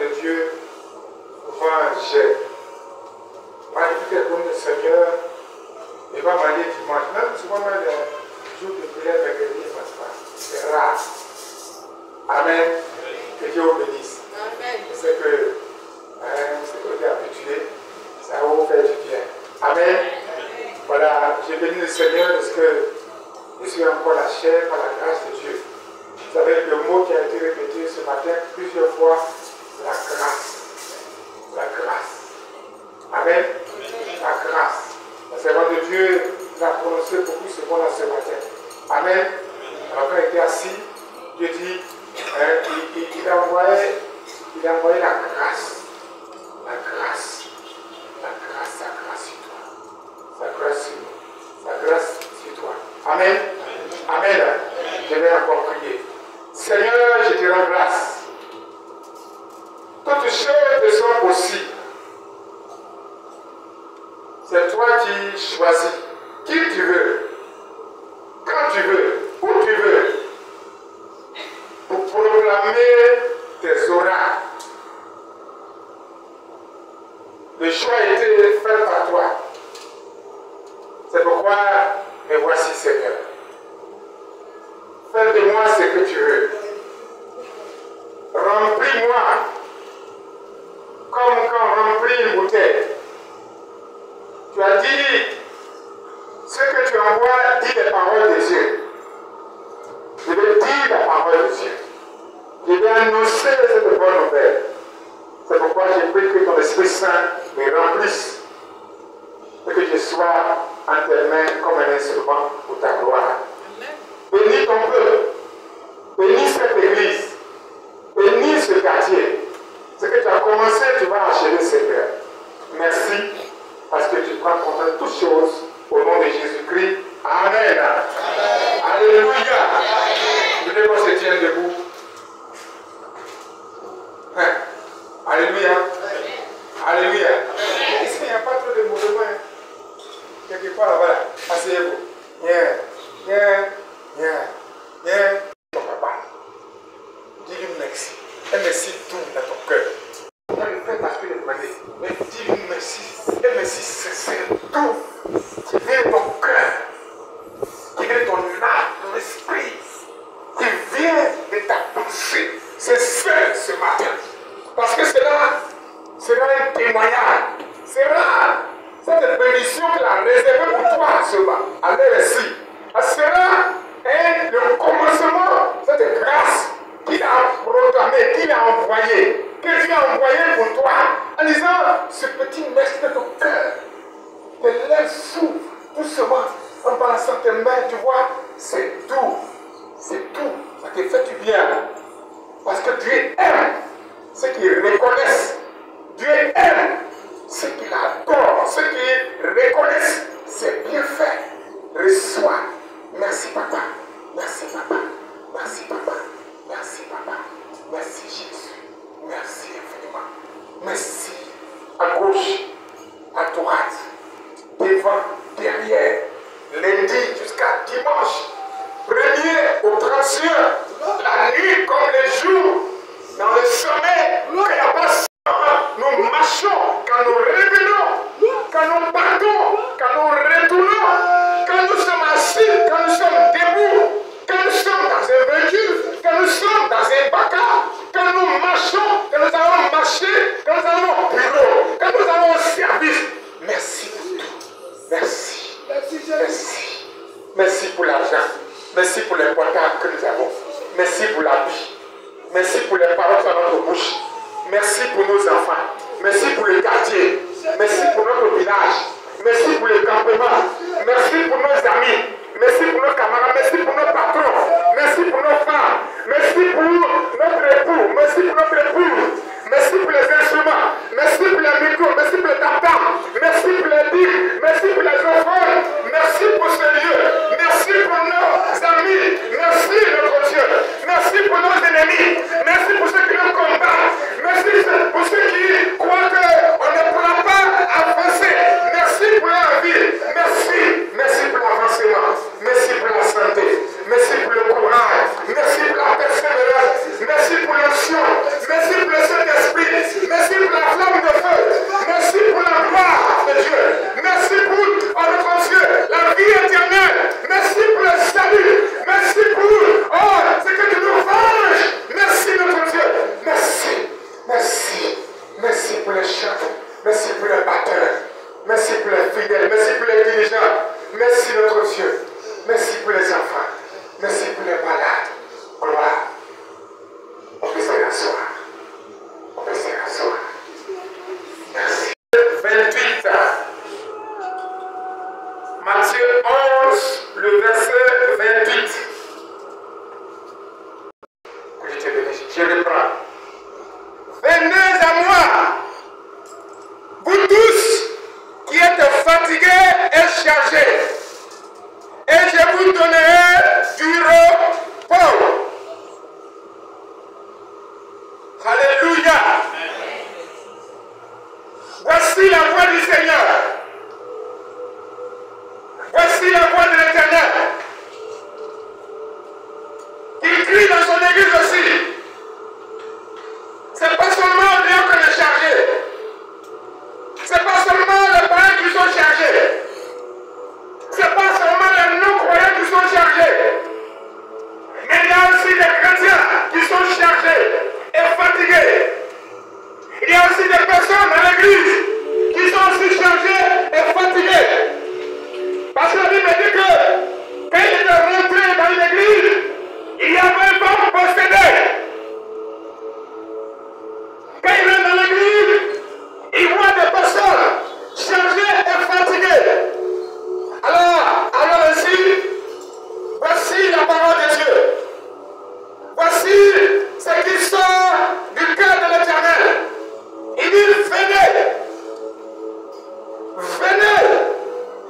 de Dieu vend un jet. Moi, tout est comme le Seigneur, il va m'aller dimanche. Même souvent, les jours de prière, mercredi, il ne passe pas. C'est rare. Amen. Que Dieu vous bénisse. Amen. C'est que tu es habitué, ça va vous faire du bien. Amen. Voilà, j'ai béni le Seigneur parce que je suis encore la chair par la grâce de Dieu. Vous savez, le mot qui a été répété ce matin plusieurs fois, la grâce. La grâce. Amen. La grâce. Le servant de Dieu l'a prononcé beaucoup ce mot-là ce matin. Amen. Alors quand il était assis, Dieu dit, il a envoyé la grâce. La grâce. La grâce, sa grâce sur toi. Sa grâce sur nous. Sa grâce sur toi. Amen. Amen. Je vais encore prier. Seigneur, je te rends grâce. Toutes choses te sont possibles. C'est toi qui choisis qui tu veux, quand tu veux, où tu veux, pour proclamer tes oracles. Le choix a été fait par toi. C'est pourquoi me voici, Seigneur. Fais de moi ce que tu veux. Remplis-moi comme quand on remplit une bouteille. Tu as dit, ce que tu envoies, dis les paroles de Dieu. Je vais dire la parole de Dieu. Je vais annoncer cette bonne nouvelle. C'est pourquoi j'ai pris que ton Esprit Saint me remplisse. Et que je sois en tes mains comme un instrument pour ta gloire. Bénis ton peuple. Bénis cette église. Bénis ce quartier. Ce que tu as commencé, tu vas achever, Seigneur. Merci. Parce que tu prends compte de toutes choses au nom de Jésus-Christ. Amen. Alléluia. Je voudrais qu'on se tienne debout. Alléluia. Alléluia. Ici, il n'y a pas trop de mouvement. Quelque part là-bas. Asseyez-vous. Ton papa. Dis-lui merci. Un merci doux dans ton cœur. On le fait parce que le connaît. Mais dis-lui merci. Un merci sincère, doux. Qui vient de ton cœur. Qui vient de ton âme, ton esprit. Qui vient de ta pensée. C'est seul ce matin. Parce que cela sera un témoignage. Sera cette bénédiction qu'il a réservée pour toi ce matin. À l'heure ici. Sera le commencement, cette grâce qu'il a proclamée, qu'il a envoyée, que Dieu a envoyé pour toi, en disant ce petit merci de ton cœur. Tes lèvres s'ouvrent doucement en balançant tes mains, tu vois, c'est tout. C'est tout. Ça te fait du bien. Parce que Dieu aime ceux qui reconnaissent. Dieu aime ceux qui l'adorent, ceux qui reconnaissent ses bienfaits. Reçois. Merci papa. Merci papa. Merci papa. Merci papa. Merci Jésus. Merci infiniment. Merci. À gauche, à droite, devant, derrière, lundi jusqu'à dimanche, 1er au 31, la nuit comme les jours, dans le sommeil, quand il n'y a pas de sommeil, nous marchons, quand nous revenons, quand nous partons, quand nous retournons, quand nous sommes assis, quand nous sommes debout, quand nous sommes dans un véhicule, quand nous sommes dans un bacar, quand nous marchons, quand nous allons marcher, quand nous allons au bureau, quand nous allons au service. Merci pour tout. Merci. Merci. Merci pour l'argent. Merci pour les portables que nous avons. Merci pour la vie. Merci pour les paroles dans notre bouche. Merci pour nos enfants. Merci pour le quartier. Merci pour notre village. Merci pour le campement. Merci pour nos amis. Merci pour nos camarades. Merci pour nos patrons. Merci pour nos femmes. Merci pour notre époux. Merci pour notre épouse. Merci pour les instruments. Merci pour les micros. Merci pour les tatas. Merci pour les digues. Merci pour les enfants. Merci pour ce lieu. Merci pour nos amis. Merci notre Dieu. Merci pour nos ennemis. Merci pour ceux qui nous combattent. Merci pour ceux qui croient qu'on ne pourra pas avancer. Merci pour la vie. Merci. Merci pour l'avancement. Merci pour la santé. Merci pour le courage. Merci pour la persévérance. Merci pour l'action. Merci pour le verset 28. Je reprends. Venez à moi, vous tous qui êtes fatigués et chargés, et je vous donnerai du repos. Alléluia. Voici la voix du Seigneur. Voici la voix de l'Éternel. Il crie dans son église aussi. C'est pas seulement Dieu qu'on est chargé. C'est pas seulement les parents qui sont chargés. C'est pas seulement les non-croyants qui sont chargés. Mais il y a aussi des chrétiens qui sont chargés et fatigués. Il y a aussi des personnes dans l'église qui sont aussi chargées et fatiguées. Parce que la Bible dit que quand il est rentré dans une église, il y avait un homme possédé. Quand il est dans l'église, il voit des personnes chargées et fatiguées. Alors ainsi, voici la parole de Dieu. Voici ce qui sort du cœur de l'Éternel. Il dit, venez. Venez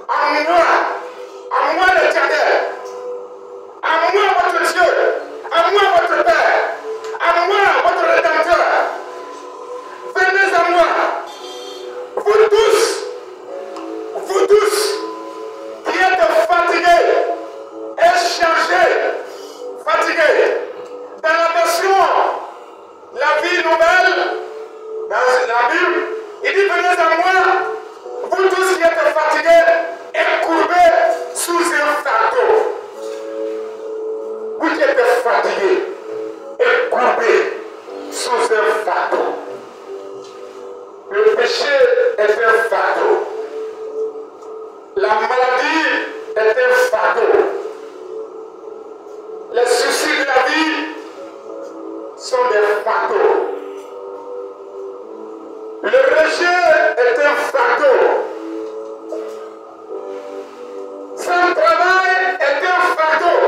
à moi l'Éternel. À moi votre Dieu. À moi votre Père. À moi votre Rédempteur. Venez à moi, vous tous qui êtes fatigués et chargés, fatigués. Dans la version, la vie nouvelle, dans la Bible, il dit venez à moi, vous tous qui êtes fatigués et courbés sous un fardeau. Vous qui êtes fatigués et courbés sous un fardeau. Le péché est un fardeau. La maladie est un fardeau. Les soucis de la vie sont des fardeaux. Le rejet est un fardeau. Sans travail est un fardeau.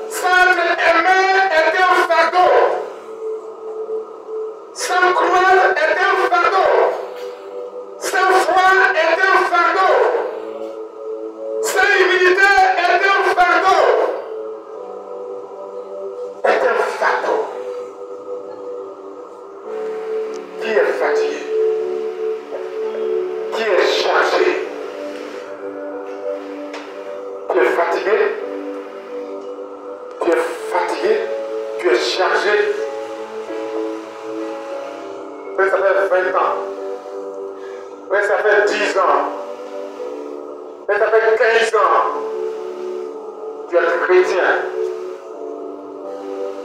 Sans aimer est un fardeau. Sans croire est un fardeau. Sans foi est un fardeau. Sans humilité est un fardeau. Est un fardeau. Qui est fatigué? Qui est chargé? Tu es fatigué? Tu es fatigué? Tu es chargé? Oui, ça fait 20 ans. Oui, ça fait 10 ans. Oui, ça fait 15 ans. Tu es chrétien.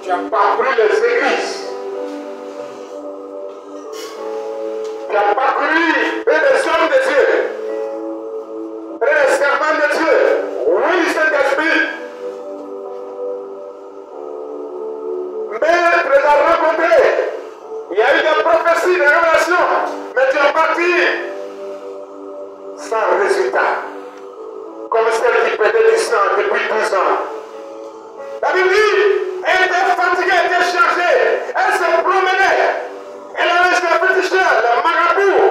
Tu as parcouru les églises. Tu as parcouru les hommes de Dieu. Les servants de Dieu. Oui, Saint-Esprit. Mais tu les as rencontrés. Il y a eu des prophéties, des révélations, mais tu es parti sans résultat. Comme celle qui perdait du sang depuis 12 ans. La Bible dit, elle était fatiguée, elle était chargée, elle se promenait. Elle avait ses féticheurs, les marabouts.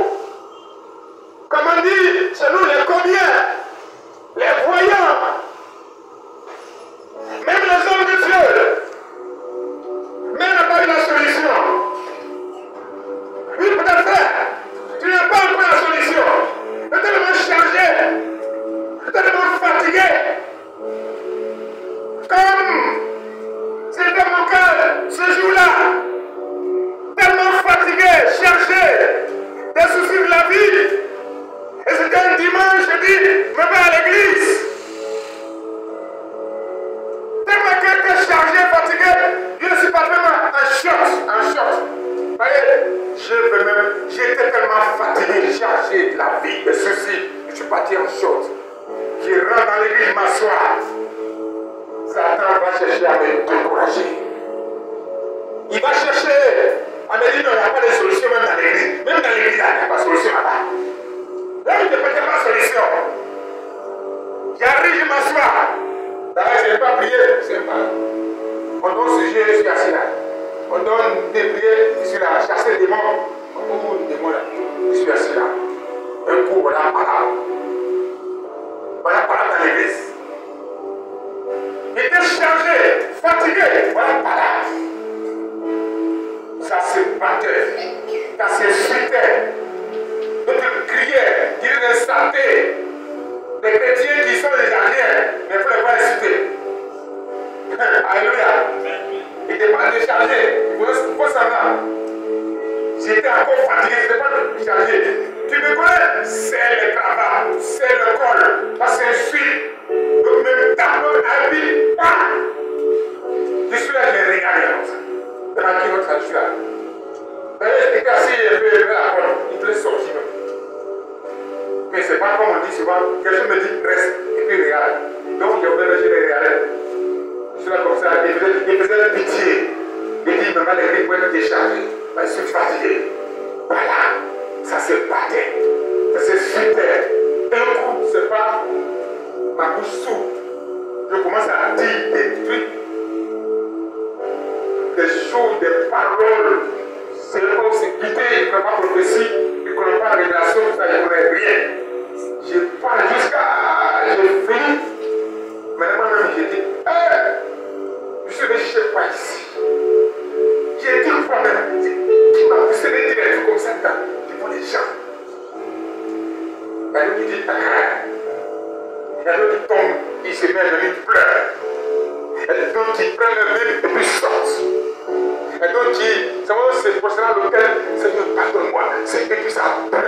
Comme on dit chez nous, les combien, les voyants, même les hommes de Dieu. Mais elle n'a pas eu la solution. Oui, peut-être, tu n'as pas encore la solution. Tu es tellement chargé, tu es tellement fatigué. Comme c'était mon cas ce jour-là. Tellement fatigué, chargé des soucis de la vie. Et c'était un dimanche, je dis, je vais à l'église. Tellement que j'étais chargé, fatigué, je ne suis pas vraiment un short. Vous voyez, j'étais tellement fatigué, chargé de la vie, de soucis, je suis parti en short. Je rentre dans l'église, m'assois. Satan va chercher à me décourager. Il va chercher à me dire non, il n'y a pas de solution même dans l'église. Même dans l'église, il n'y a pas de solution là-bas. Là, il n'y a pas de solution. Il y a ça se battait, ça s'insultait, d'autres criaient, disaient des saletés. Les chrétiens qui sont les arrières, mais il ne faut les pas insulter. Alléluia. Il n'était pas déchargé, il faut savoir. J'étais encore fatigué, je n'étais pas déchargé. Tu me connais? C'est le travail, c'est le col, ça s'insulte. Donc même temps, même habit, je suis là, je les regarde comme ça. Tranquille, notre je suis là. Il était assis, il peut lever la porte, il peut sortir. Mais ce n'est pas comme on dit souvent, quelqu'un me dit reste, et puis regarde. Donc je les regardais. Je suis là comme ça, il faisait pitié. Il dit, maman, les grippes vont être déchargées. Je suis fatigué. Voilà, ça se battait, ça se suitait. Un coup, c'est pas ma bouche s'ouvre. Je commence à dire des trucs, des choses, des paroles. C'est le mot sécurité, il ne connaît pas prophétie, il ne connaît pas révélation, tout ça, il ne connaît rien. Je parle jusqu'à. J'ai fini. Mais moi-même, j'ai dit, je suis venu chez moi ici. J'ai dit moi-même, qui m'a poussé de dire des trucs comme ça devant les gens. Il y a d'autres qui disent, il y a d'autres qui tombent, ils se mettent à genoux, ils pleurent. Il y a d'autres qui prennent le Bible et puis sortent. Il y a d'autres qui, ça va se poser à l'hôtel, Seigneur, pardonne-moi. C'est que tout ça pleure.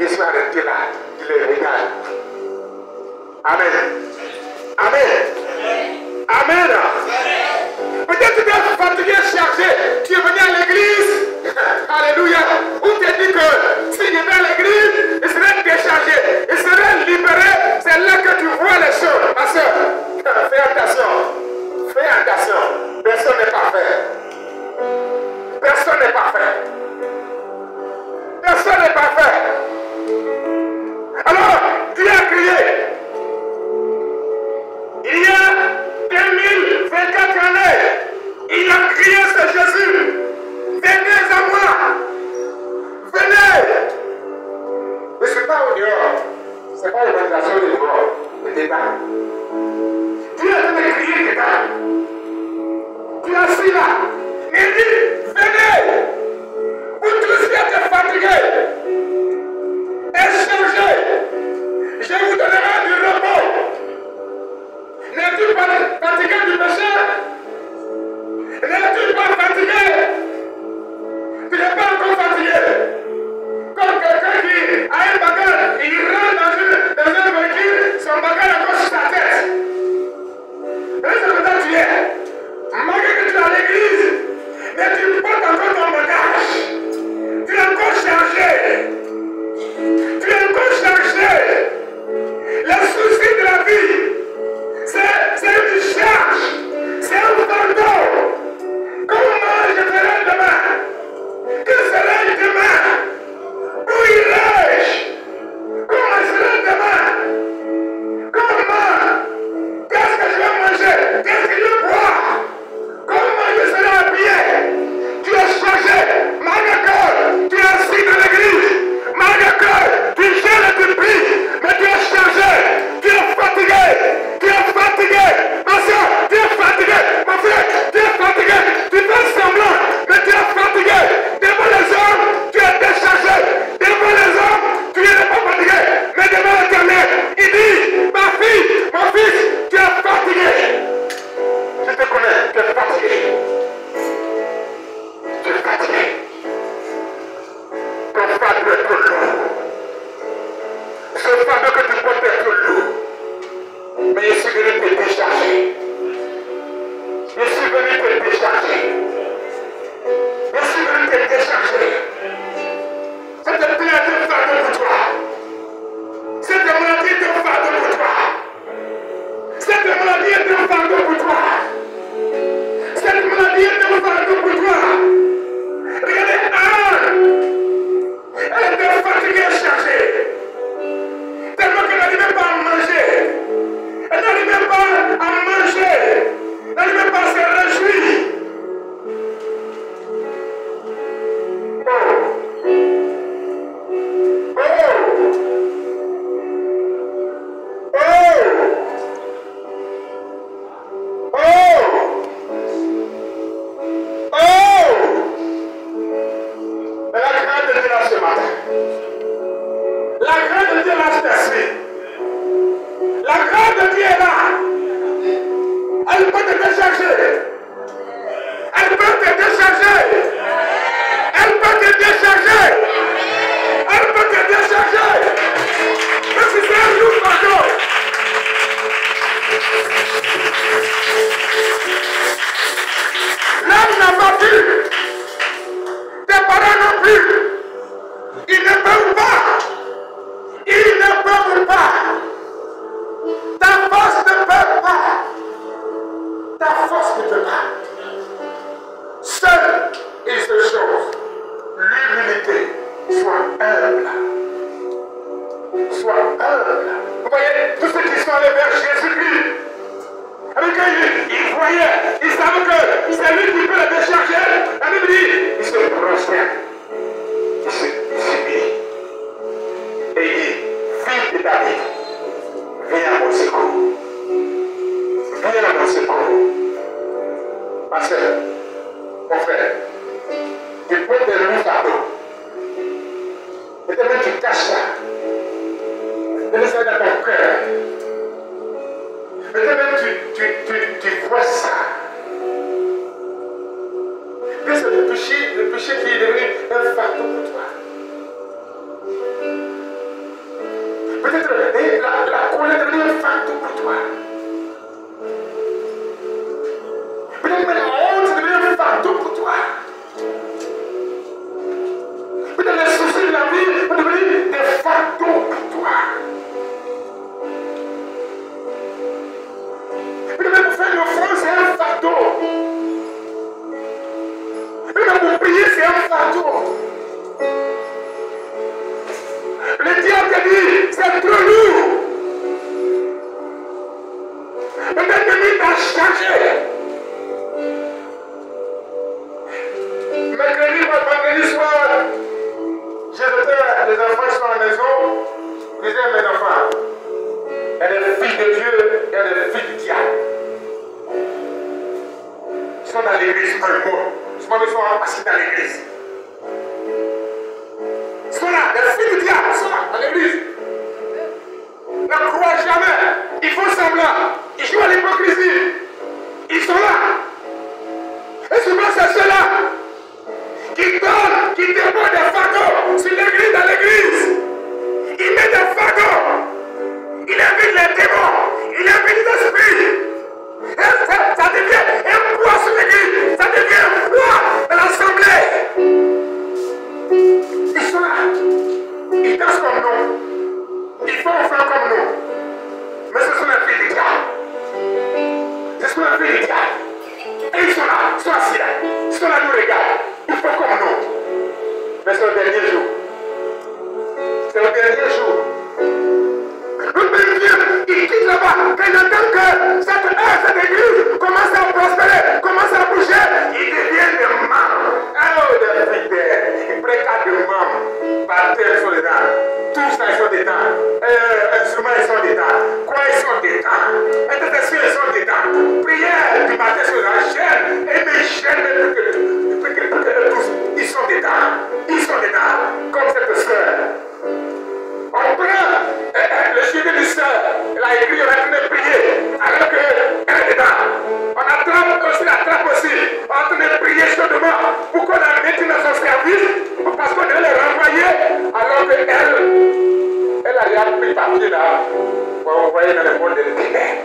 Ils sont arrêtés là, ils les regardent. Amen. Amen. Amen. Peut-être que tu es fatigué, chargé, tu es venu à l'église. Alléluia. Où tu dit que si je vais à l'église, il serait déchargé, il serait libéré. C'est là que tu vois les choses. Ma soeur, fais attention. Fais attention. Personne n'est parfait. Personne n'est parfait. Personne n'est parfait. Alors, Dieu a crié. Il y a 2024 années, il a crié sur Jésus. Venez à moi. Venez. Mais ce n'est pas au dehors. Ce n'est pas l'organisation de dehors. Le débat. Dieu a donné crier dedans. Tu es assis là. Il dit, venez. Vous tous qui êtes fatigués. Échangez. Je vous donnerai du repos. N'es-tu pas fatigué du péché? N'es-tu pas fatigué? Tu n'es pas encore fatigué. Comme quelqu'un qui a un bagage, il rentre dans un véhicule, son bagage est encore sur sa tête. Et c'est comme ça que tu es. Malgré que tu es à l'église, mais tu portes encore ton bagage. Tu es encore chargé. Tu es encore chargé. Les soucis de la vie, c'est une charge, c'est un fardeau. Comment je ferai demain? Que serai-je demain? Où irai-je? Comment serai-je demain? Comment? Qu'est-ce que je vais manger? Qu'est-ce que je vais boire? Comment je serai habillé? Tu es chargé, malgré que tu es assis dans l'église, malgré que tu gères et tu pries, mais tu es chargé, tu es fatigué, ma soeur, tu es fatigué, ma frère, tu es fatigué, tu fais semblant, mais tu es fatigué, devant les hommes, tu es déchargé, devant les hommes, tu n'es pas fatigué, mais devant l'Éternel, il dit, ma fille, mon fils, tu es fatigué, je te connais, tu es fatigué, tu es fatigué, ton fardeau est trop lourd, ce fardeau que tu portes est trop lourd. Mais je suis venu te décharger. Je suis venu te décharger. Je suis venu te décharger. Cette plaie est un fardeau pour toi. Cette maladie est un fardeau pour toi. Cette maladie est un fardeau pour toi. Cette maladie est un fardeau pour toi. Regardez, elle était fatiguée et chargée. Tellement qu'elle n'arrivait pas à manger. Elle n'arrivait pas à manger. Elle n'arrivait pas à se réjouir. Elle peut te décharger. Elle peut te décharger. Elle peut te décharger. Elle peut te décharger. Parce que c'est un lourd fardeau. L'homme n'a pas pu. Tes parents non plus. Ils ne peuvent pas. Ils ne peuvent pas. Ta force ne peut pas. Ta force ne peut pas. Seule une seule chose. L'humilité. Sois humble. Sois humble. Vous voyez, tous ceux qui sont allés vers Jésus-Christ, avec ils voyaient, ils savaient que c'est lui qui peut le décharger. La Bible dit, il se prosterne. Il s'humilie. Et il dit, fils de David, viens à mon secours. Viens à mon secours. Ma soeur, mon frère, tu peux te lever à dos. Peut-être même tu caches ça. Peut-être ça dans ton cœur. Peut-être même tu vois ça. Peut-être c'est le péché qui est devenu un fardeau pour toi. Peut-être la colère est devenue un fardeau pour toi. Peut-être même la honte est devenue un fardeau pour toi. Peut-être les soucis de la vie sont devenus des fardeaux pour toi. Peut-être même pour faire l'offrande, c'est un fardeau. Peut-être même pour prier, c'est un fardeau. Le diable te dit, c'est trop lourd. Peut-être que lui t'a changé. Vendredi soir, j'étais, les enfants sont à la maison, je disais à mes enfants, il y a des filles de Dieu, il y a des filles du diable. Ils sont dans l'église, dans le monde. Souvent, ils sont assis dans l'église. Ils sont là, les filles du diable, ils sont là, dans l'église. Ne croient jamais. Ils font semblant. Ils jouent à l'hypocrisie. Ils sont là. Et souvent, c'est ceux-là qui donnent, qui déposent des fardeaux sur l'église, dans l'église. Il met des fardeaux. Il invite les démons. Il invite les esprits. Et ça devient un poids sur l'église. Ça devient un poids dans l'assemblée. Ils sont là. Ils dansent comme nous. Ils font offrande comme nous. Mais ce sont les filles du diable. Ce sont les filles du diable. Et ils sont là, ils sont assis là. Ils sont là, nous regardent. Ils font comme nous. Mais c'est le dernier jour. C'est le dernier jour. Le même Dieu, il quitte là-bas. Quand il entend que cette église commence à prospérer, commence à bouger, il devient des membres. Alors, des fidèles, ils prennent 4 membres. Par terre, ils sont dedans. Tout ça, ils sont dedans. Instruments, ils sont dedans. Quoi, ils sont dedans. Intercession, ils sont dedans. Prière du matin sur la chaîne. Et mes chaînes, plus que tous, ils sont dedans. Ils sont dedans. Comme cette soeur. On prend le sujet du soeur. Elle a écrit, elle a train de prier. Alors qu'elle est dedans. On attrape aussi, on est en train de prier chaudement. Pourquoi on la mette dans son service? Parce qu'on devait la renvoyer. Alors qu'elle a déjà pris papier là. Pour envoyer dans le monde des ténèbres.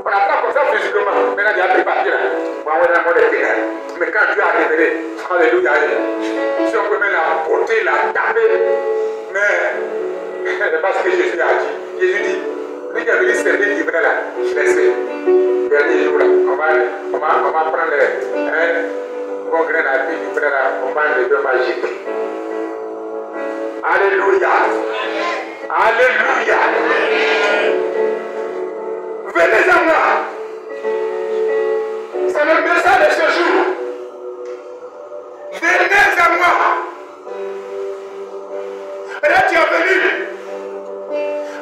On attrape comme ça physiquement. Mais elle a déjà pris papier là. Pour envoyer dans le monde des ténèbres. Mais quand Dieu a révélé, alléluia, si on peut même la porter, la taper. Mais c'est pas ce que Jésus a dit. Jésus dit, lui qui a venu servir l'ivraie là, laissez. Dernier jour là, on va prendre un bon grain à vie l'ivraie là, on va le deux jeter. Alléluia. Alléluia. Venez à moi. C'est le message de ce jour. Venez à moi. Et là tu es venu.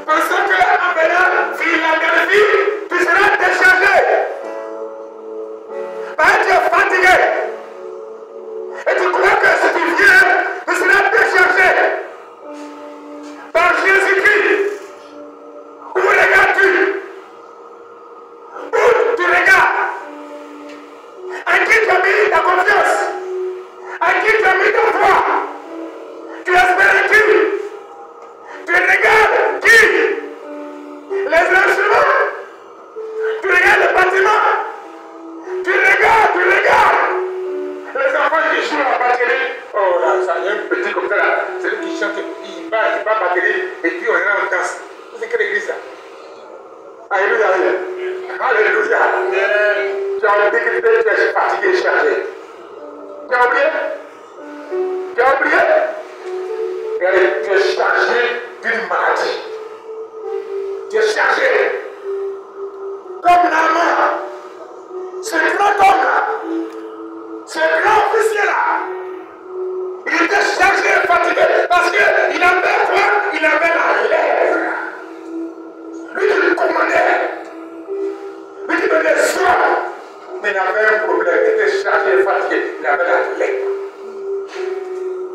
Parce qu'en venant, s'il a de vie, tu seras déchargé. Parce que tu es fatigué. Et tu crois que si tu viens, tu seras déchargé. Par Jésus-Christ. Où regardes-tu? Où tu regardes? as mis ton foi. Tu espères qui? Tu regardes qui? Les instruments. Tu regardes le bâtiment. Tu regardes. Les enfants qui jouent à la batterie. Oh là, ça y a un petit comme ça là. C'est lui qui chante, il bat batterie et puis on est là en danse. C'est quelle église ça? Alléluia. Alléluia. Tu as oublié que tu es fatigué et chargé. Tu as oublié? Regardez, tu es chargé d'une maladie. Tu es chargé. Comme Naaman. Ce grand homme là. Ce grand officier là. Il était chargé et fatigué parce qu'il avait quoi? Il avait la lèvre. Lui qui commandait. Lui qui donnait soin. Mais il avait un problème. Il était chargé et fatigué. Il avait la lèvre.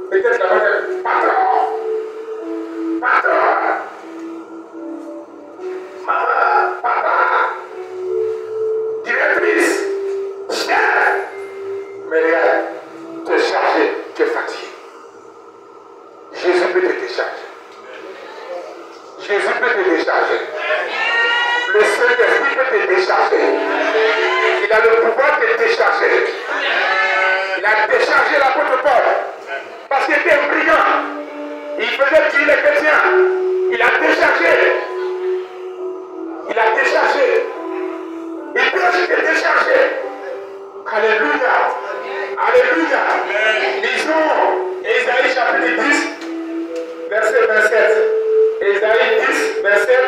Peut-être qu'il avait patron. Maman, papa. Directrice. Chef. Mais regarde, tu es chargé, tu es fatigué. Jésus peut te décharger. Jésus peut te décharger. Le Saint-Esprit peut te décharger. Il a le pouvoir de te décharger. Il a déchargé l'apôtre Paul. Parce qu'il était un brigand. Il faisait tuer les chrétiens. Il a déchargé. Il peut aussi te décharger. Alléluia. Alléluia. Lisons Ésaïe chapitre 10, verset 27. Ésaïe 10, verset.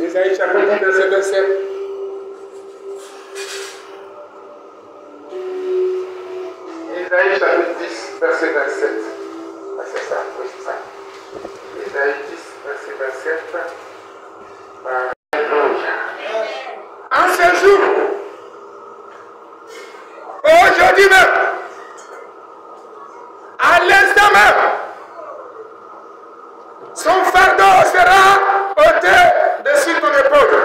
Ésaïe chapitre 10, verset 27. Ésaïe chapitre 10, verset 27. C'est ça, oui, c'est ça. Ésaïe 10, verset 27. Alléluia. En ce jour, aujourd'hui même, à l'instant même, son fardeau sera ôté dessus ton épaule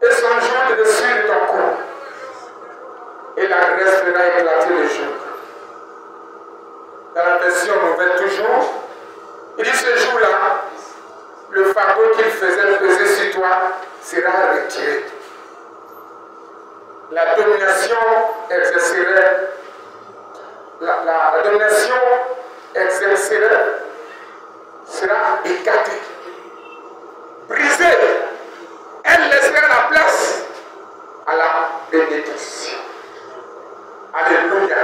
et son joug dessus de ton cou. Et la graisse sera éclatée le jour. Dans la version nouvelle toujours, il dit ce jour-là, le fardeau qu'il faisait peser sur toi sera retiré. La domination exercerait, la domination exercerait sera écartée, brisée. Elle laissera la place à la bénédiction. Alléluia.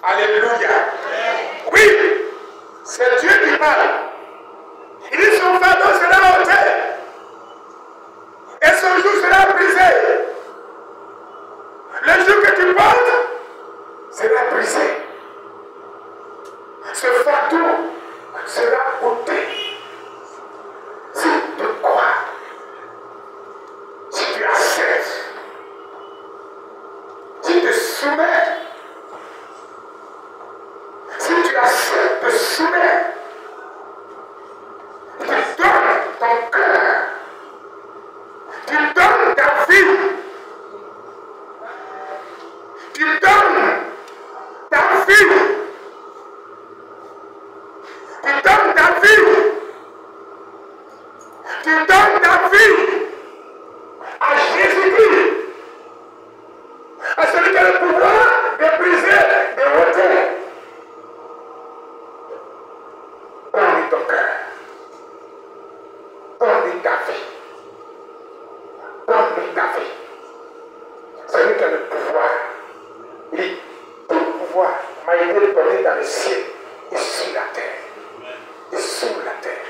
Alléluia. Oui, c'est Dieu qui parle. Il dit son fardeau sera ôté et son joug sera brisé. Le joug que tu portes sera brisé. Ce fardeau sera ôté. Si tu crois, si tu acceptes, si tu te soumets, si tu acceptes de soumettre, tu donnes ton cœur, tu donnes ta vie, tu donnes ta vie, tu donnes ta vie, tu donnes ta vie à Jésus-Christ, à celui qui a le pouvoir de briser, de ôter. Donne-lui ton cœur. Donne-lui ta vie. Donne-lui ta vie. Celui qui a le pouvoir. Il dit, tout pouvoir m'a été donné dans le ciel et sur la terre. Et sous la terre.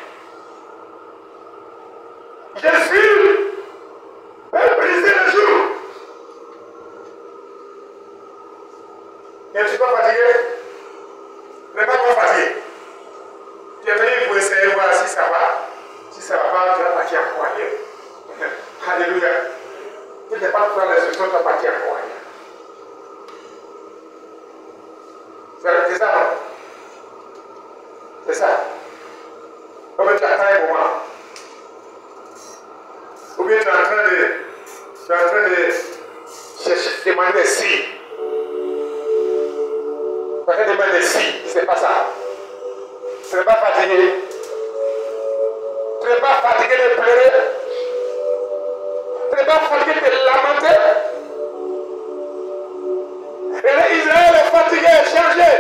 Jésus peut briser le jour. Ne suis pas fatigué? Ne pas trop fatigué. Tu es venu pour essayer de voir si ça va. Si ça va pas, tu vas partir encore ailleurs. Alléluia. Tu n'es pas pour faire l'instruction, tu vas partir encore ailleurs. C'est ça, non? C'est ça. Comme tu attends un moment. Ou bien tu es en train de chercher, demander si. Messie. C'est pas ça. Tu n'es pas fatigué. Tu n'es pas fatigué de pleurer. Tu n'es pas fatigué de lamenter. Et là, Israël est fatigué, chargé.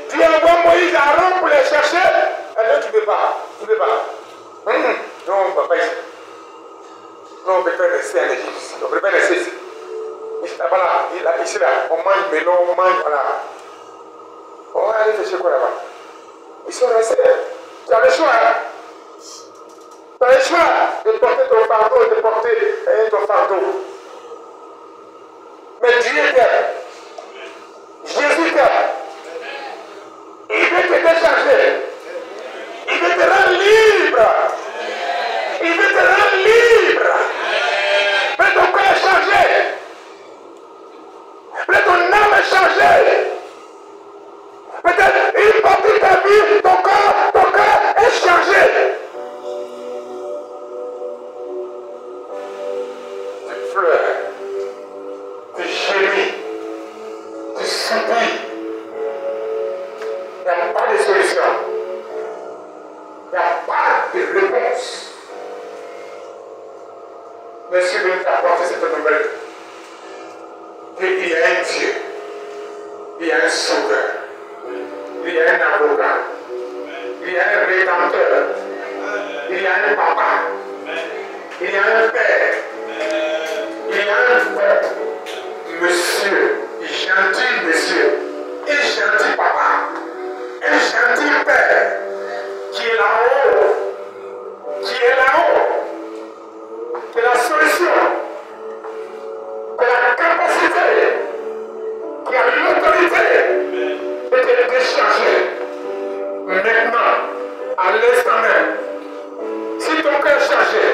Tu envoies Moïse à Aaron pour les chercher. Et non, tu ne peux pas. Tu ne peux pas. Non, on ne va pas ici. Non, on préfère rester en Égypte. On préfère rester ici. Voilà, ici là, on mange melon, on mange, voilà. On va aller chercher quoi là-bas? Ils sont restés. Tu as le choix. Hein? Tu as le choix de porter ton fardeau, de porter ton fardeau. Mais Dieu t'aime. Jésus t'aime. Il veut te décharger. Il veut te rendre libre. Il veut te rendre libre. Mais ton corps est changé. Mais ton âme est changée. Peut-être une partie de ta vie, ton corps est changé. Tu pleures, tu gémis, tu soupies. Il n'y a pas de solution. Il n'y a pas de réponse. Mais je veux t'apporter cette nouvelle. Il y a un Dieu. Il y a un sauveur. Il y a un avocat. Il y a un rédempteur. Il y a un papa. Il y a un père. Il y a un frère. Monsieur, gentil monsieur. Et gentil papa. Un gentil père. Qui est là-haut. Qui est là-haut. Qui est la solution. Qui a la capacité. Qui a l'autorité. De te décharger maintenant, à l'instant même. Si ton cœur est chargé,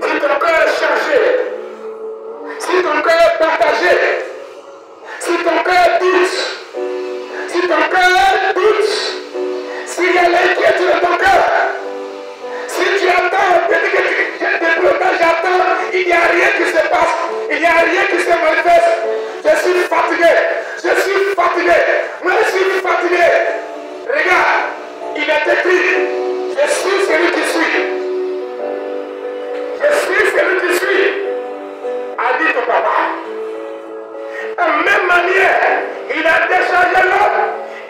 si ton cœur est chargé, si ton cœur est partagé, si ton cœur doute, si ton cœur doute, s'il y a l'inquiétude de ton cœur, si tu attends, des blocages, j'attends, il n'y a rien qui se passe, il n'y a rien qui se manifeste. Je suis fatigué. Je suis fatigué. Moi, je suis fatigué. Regarde, il est écrit. Je suis celui qui suis. Je suis celui qui suis. A dit ton papa. De la même manière, il a déchargé l'homme.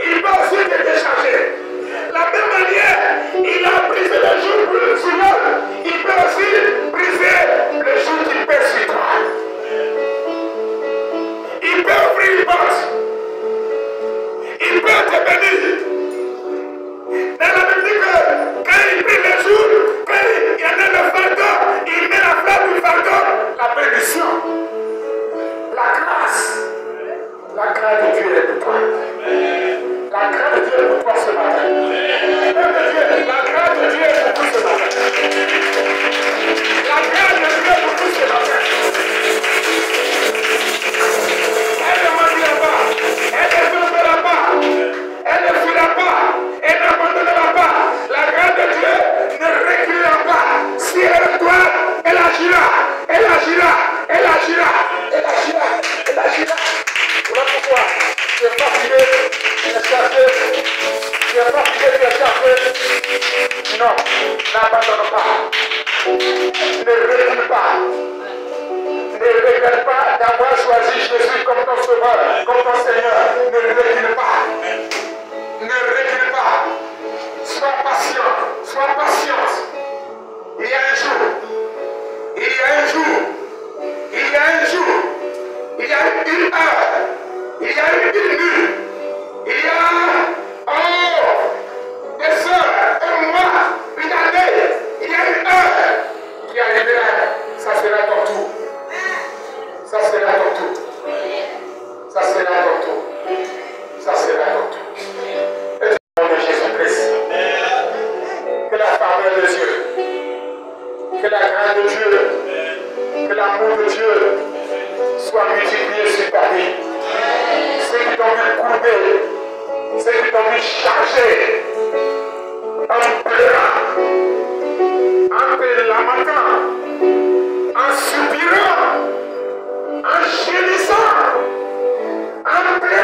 Il va aussi te décharger. De la même manière, il a brisé le jour sur l'homme. Il peut aussi briser le jour qui pèse sur toi. Il peut ouvrir une porte. Il peut te bénir. Dans la Bible dit que quand il prie les jours, quand il y en a le fardeau, il met la flamme du fardeau, la bénédiction, la grâce de Dieu est pour toi. La grâce de Dieu est pour toi ce matin. La grâce de Dieu est pour toi ce matin. La grâce de Dieu est pour toi ce matin. Elle ne mentira pas, elle ne trompera pas, elle ne fuira pas, elle n'abandonnera pas. La grâce de Dieu ne reculera pas. Si elle est toi, elle agira, elle agira, elle agira, elle agira, elle agira. Voilà pourquoi tu es fatigué, tu es chargé, tu es fatigué, tu es chargé. Non, n'abandonne pas, ne recule pas. Ne regrette pas d'avoir choisi Jésus comme ton sauveur, comme ton Seigneur. Ne recule pas. Ne recule pas. Sois patient. Sois patiente. Il y a un jour. Il y a un jour. Il y a un jour. Il y a une heure. Il y a une nuit. Il y a des heures, un mois, une année. Il y a une heure qui arrivera. Ça sera ton tour. Ça sera ton tour. Ça sera ton tour. Ça sera ton tour. Et au nom de Jésus-Christ, que la faveur de Dieu, que la grâce de Dieu, que l'amour de Dieu soit multiplié sur ta vie. Ceux qui t'ont vu courber, ceux qui t'ont vu charger, en pleurant, en te lamentant, en soupirant, en gémissant, en pleurant.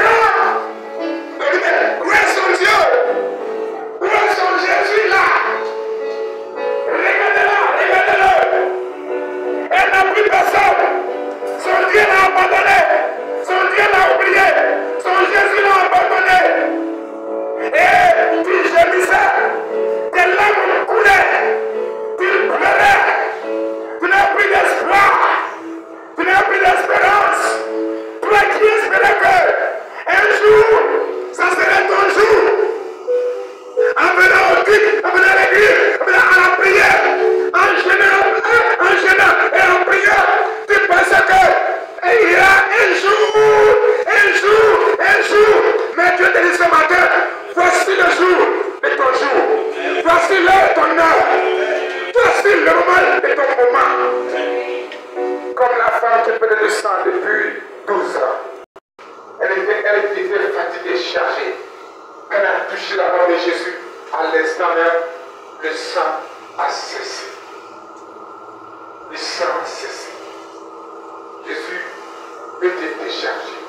et te décharger.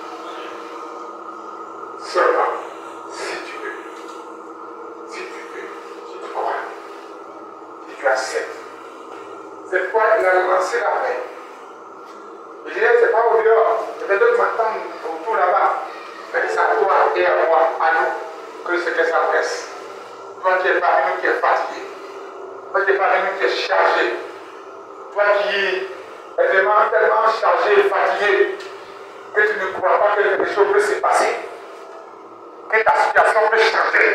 Seulement, si tu veux, si tu crois, si tu acceptes. Cette fois, il a lancé la paix. Il disait, c'est pas au dehors, peut-être que m'attendre autour là-bas. Mais c'est à toi et à moi, à nous, que ce que ça presse. Toi qui es parmi nous qui es fatigué, toi qui es parmi nous qui es chargé, toi qui es tellement chargé et fatigué que tu ne crois pas que quelque chose peut se passer, que ta situation peut changer,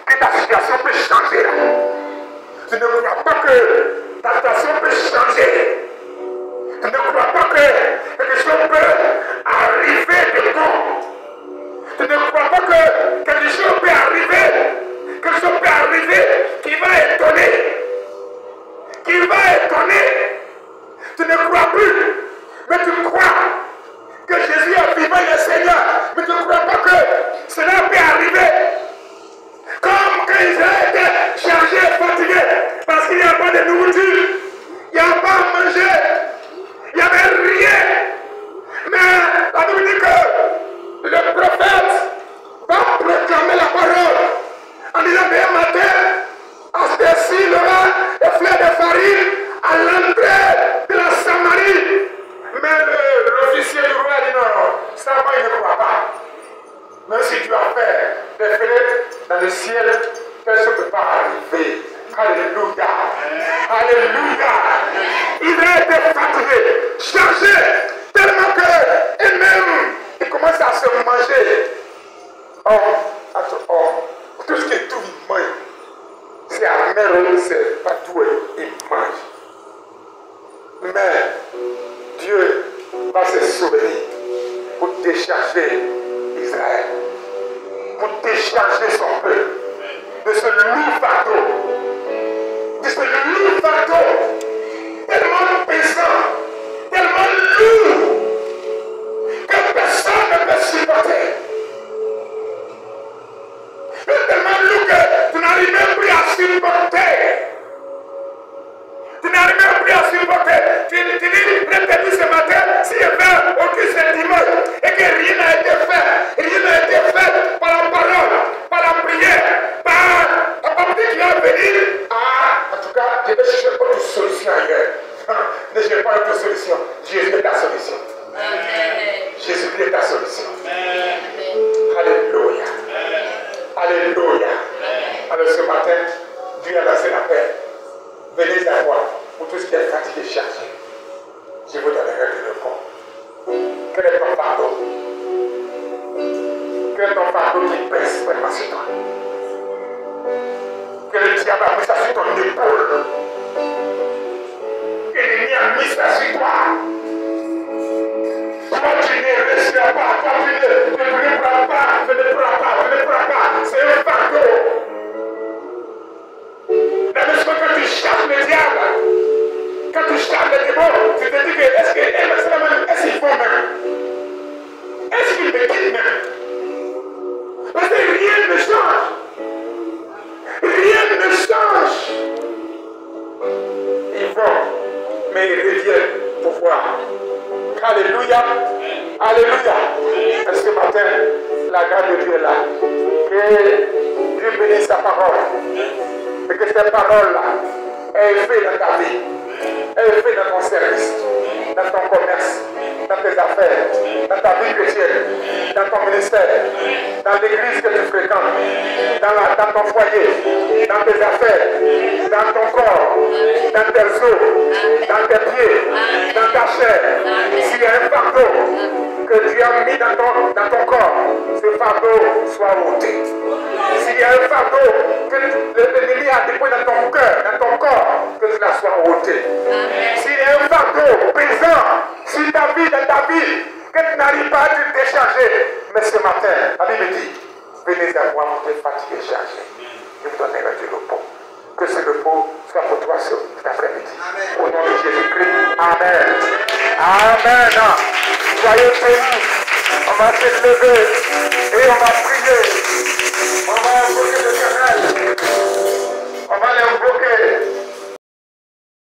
que ta situation peut changer. Tu ne crois pas que ta situation peut changer. Tu ne crois pas que quelque chose peut arriver de bon. Tu ne crois pas que quelque chose peut arriver. Quelque chose peut arriver qui va étonner. Qui va étonner. Tu ne crois plus. Mais tu crois que Jésus est vivant et est Seigneur. Mais tu ne crois pas que cela peut arriver. Comme quand Israël était chargé et fatigué. Parce qu'il n'y a pas de nourriture. Il n'y a pas à manger. Il n'y avait rien. Mais la Bible dit que le prophète va proclamer la parole en disant demain matin, à cette heure-ci, il y aura des fleurs de farine à l'entrée de la Samarie. Mais l'officier du roi dit non, ça va, il ne croit pas. Même si tu as fait des fenêtres dans le ciel, ça ne peut pas arriver. Alléluia. Alléluia. Il a été fatigué, chargé, tellement que, et même, il commence à se manger. Tout ce qui est tout, il mange. C'est amer, c'est pas tout, il mange. Mais Dieu va se souvenir pour décharger Israël, pour décharger son peuple de ce lourd fardeau, tellement pesant, tellement lourd, que personne ne peut supporter. Tellement lourd que tu n'arrives même plus à supporter. Tu n'arrives même plus à supporter. Tu dis, répète ce matin, si je vais au Christ ce dimanche et que rien n'a été fait par la parole, par la prière, par la partie qui va venir. En tout cas, je vais chercher autre solution ailleurs. Ne cherche pas autre solution. Jésus est ta solution. Jésus est ta solution. Alléluia. Alléluia. Alors ce matin, Dieu a lancé la paix. Venez à moi pour tout ce qui est fatigué et chargé. Je vous donnerai du repos. Quel est ton fardeau? Quel est ton fardeau qui pèse vraiment sur toi? Que le diable a mis ça sur ton épaule. Que l'ennemi a mis ça sur toi. Toi, tu ne réussiras pas. Toi, tu ne pourras pas. C'est un fardeau. La même chose quand tu charges le diable, quand tu charges le démon, tu te dis que est-ce qu'ils font même? Est-ce qu'ils me quittent même? Parce que rien ne change. Rien ne change. Ils vont, mais ils reviennent pour voir. Alléluia. Alléluia. Et ce matin, la grâce de Dieu est là. Que Dieu bénisse sa parole. Et que cette parole-là ait fait dans ta vie, ait fait dans ton service, dans ton commerce, dans tes affaires, dans ta vie chrétienne, dans ton ministère, dans l'église que tu fréquentes, dans ton foyer, dans tes affaires, dans ton corps, dans tes os, dans tes pieds, dans ta chair. S'il y a un fardeau que Dieu a mis dans ton corps, ce fardeau soit ôté. S'il y a un fardeau que l'ennemi a déposé dans ton cœur, dans ton corps, que cela soit ôté. S'il y a un fardeau pesant sur ta vie, dans ta vie, que tu n'arrives pas à te décharger, mais ce matin, la Bible dit, venez à moi, vous êtes fatigués et chargés. Je vous donnerai du repos. Que ce repos soit pour toi cet après-midi. Au nom de Jésus-Christ. Amen. Amen. Soyez bénis. On va se lever et on va prier. On va invoquer l'Éternel. On va l'invoquer.